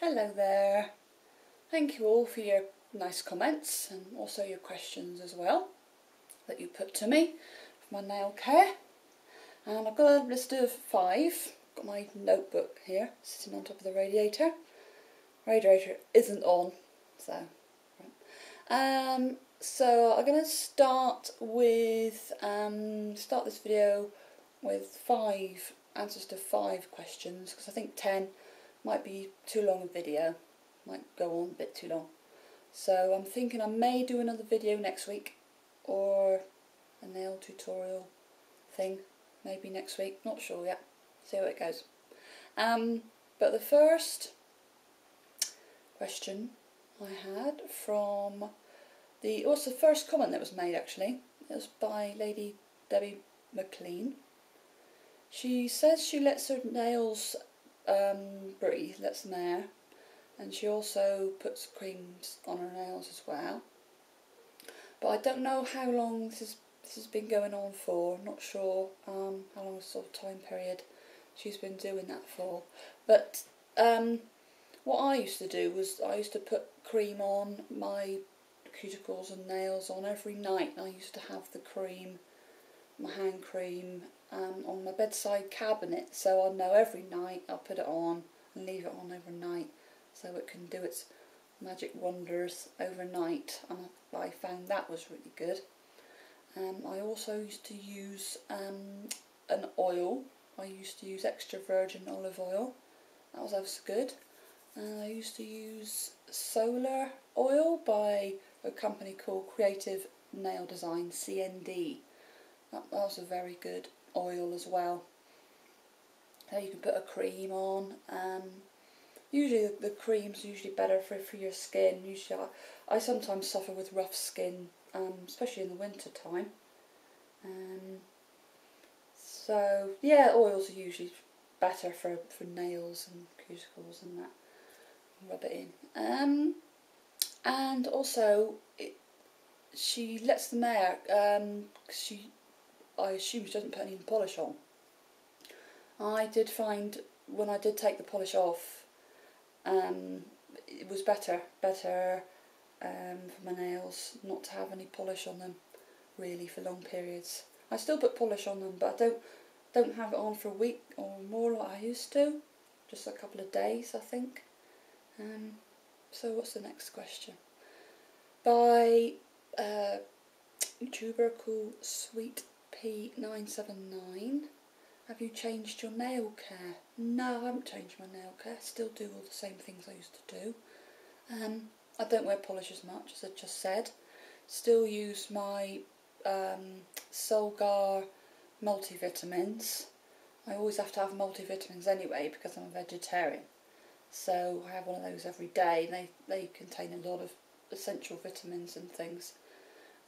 Hello there. Thank you all for your nice comments and also your questions as well that you put to me for my nail care. And I've got a list of 5. Got my notebook here sitting on top of the radiator. Radiator isn't on, so so I'm going to start with start this video with 5 answers to 5 questions, because I think 10 might be too long a video, might go on a bit too long. So I'm thinking I may do another video next week, or a nail tutorial thing maybe next week, not sure yet, see how it goes. But the first question I had from the first comment that was made actually, it was by Lady Debbie McLean. She says she lets her nails breathe, lets them air, and she also puts creams on her nails as well. But I don't know how long this has been going on for. I'm not sure how long sort of time period she's been doing that for. But what I used to do was I used to put cream on my cuticles and nails on every night. I used to have the cream, my hand cream, on my bedside cabinet, so I know every night I'll put it on and leave it on overnight so it can do its magic wonders overnight, and I found that was really good. I also used to use an oil. I used to use extra virgin olive oil, that was also good. And I used to use solar oil by a company called Creative Nail Design, CND. That was a very good oil as well. So you can put a cream on. Usually the cream's usually better for your skin. Usually I sometimes suffer with rough skin, especially in the winter time. So yeah, oils are usually better for nails and cuticles and that. Rub it in. And also she lets them air. I assume she doesn't put any polish on. I did find when I did take the polish off, it was better for my nails not to have any polish on them really for long periods. I still put polish on them, but I don't have it on for a week or more like I used to. Just a couple of days, I think. So what's the next question? By a YouTuber called Sweet P979. Have you changed your nail care? No, I haven't changed my nail care. Still do all the same things I used to do. I don't wear polish as much, as I just said. Still use my Solgar multivitamins. I always have to have multivitamins anyway because I'm a vegetarian. So I have one of those every day. They contain a lot of essential vitamins and things.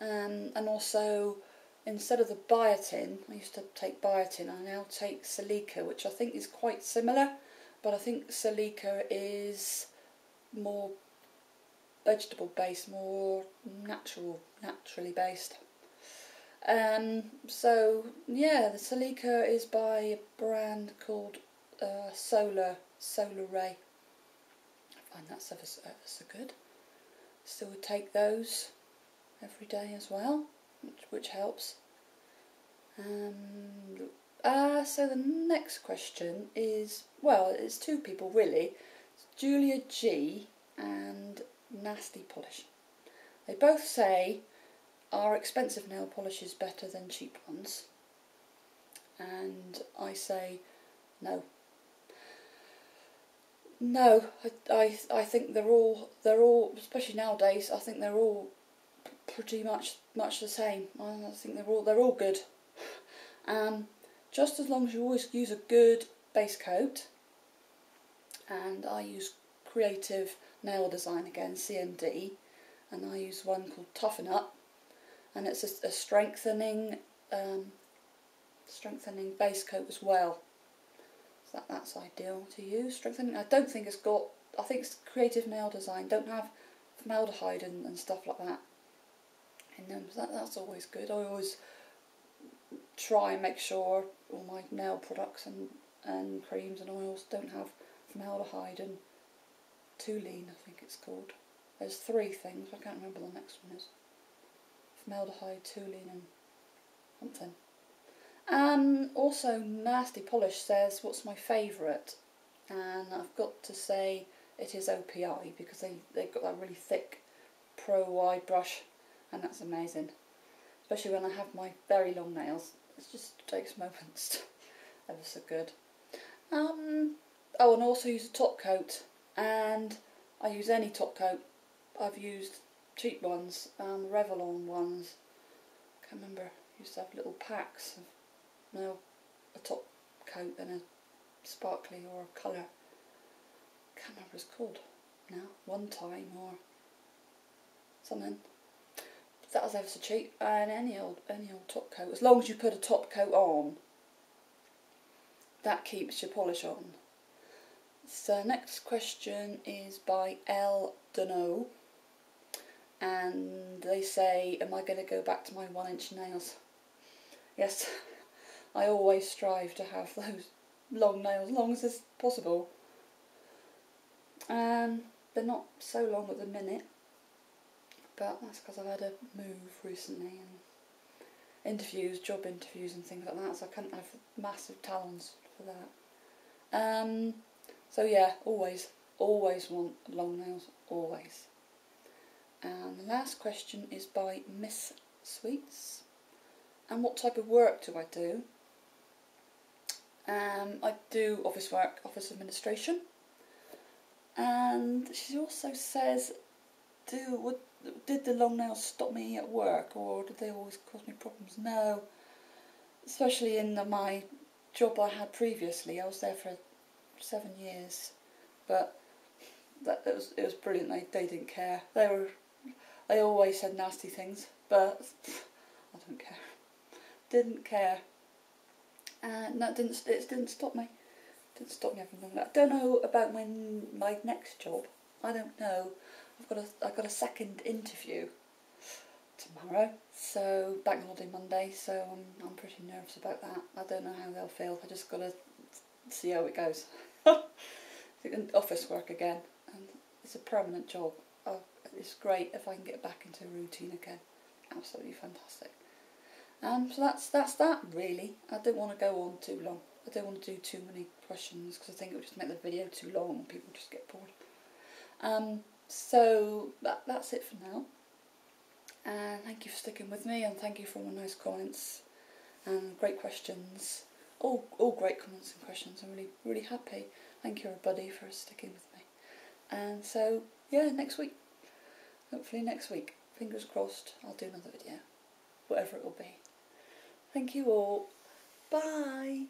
And also, instead of the biotin, I used to take biotin, I now take Celica, which I think is quite similar, but I think Celica is more vegetable based, more naturally based. So yeah, the Celica is by a brand called Solar Ray. I find that so good. Still would take those every day as well, which helps. So the next question is, well, it's 2 people really. It's Julia G and Nasty Polish. They both say, are expensive nail polishes better than cheap ones? And I say no. No, I think they're all, especially nowadays, I think they're all pretty much the same. I think they're all good. Just as long as you always use a good base coat, and I use Creative Nail Design again, CND, and I use one called Toughen Up, and it's a strengthening base coat as well. So that's ideal to use. Strengthening. I don't think it's got. I think it's Creative Nail Design don't have formaldehyde and stuff like that in them. So that's always good. I always try and make sure all my nail products and creams and oils don't have formaldehyde Toluene, I think it's called. There's 3 things, I can't remember the next one is. Formaldehyde, toluene and something. Also, Nasty Polish says, what's my favourite? And I've got to say it is OPI, because they've got that really thick pro wide brush, and that's amazing. Especially when I have my very long nails. It just takes moments. Ever so good. Oh, and also use a top coat, and I use any top coat. I've used cheap ones, Revlon ones. I can't remember. I used to have little packs of a top coat and a sparkly or a colour. Can't remember what it's called now. One Time or something. But that was ever so cheap. And any old top coat, as long as you put a top coat on, that keeps your polish on. So next question is by L. Dunno, and they say, am I going to go back to my 1-inch nails? Yes, I always strive to have those long nails, as long as it's possible. They're not so long at the minute, but that's because I've had a move recently and interviews, job interviews and things like that, so I can't have massive talons for that. So yeah, always want long nails, always. And the last question is by Miss Sweets. And what type of work do I do? I do office work, office administration. And she also says, did the long nails stop me at work, or did they always cause me problems? No, especially in my job I had previously. I was there for 7 years, but it was brilliant. They didn't care. They always said nasty things, but I don't care. Didn't care. And that it didn't stop me. Didn't stop me having long nails. I don't know about my next job. I don't know. I've got a second interview tomorrow, so bank holiday Monday. So I'm pretty nervous about that. I don't know how they'll feel. I just got to see how it goes. Office work again, and it's a permanent job. It's great if I can get back into a routine again. Absolutely fantastic. So that's that really. I don't want to go on too long. I don't want to do too many questions because I think it would just make the video too long and people just get bored. So that's it for now. And thank you for sticking with me, and thank you for all my nice comments and great questions. All great comments and questions. I'm really happy. Thank you everybody for sticking with me. And so yeah, next week. Hopefully next week. Fingers crossed. I'll do another video. Whatever it will be. Thank you all. Bye.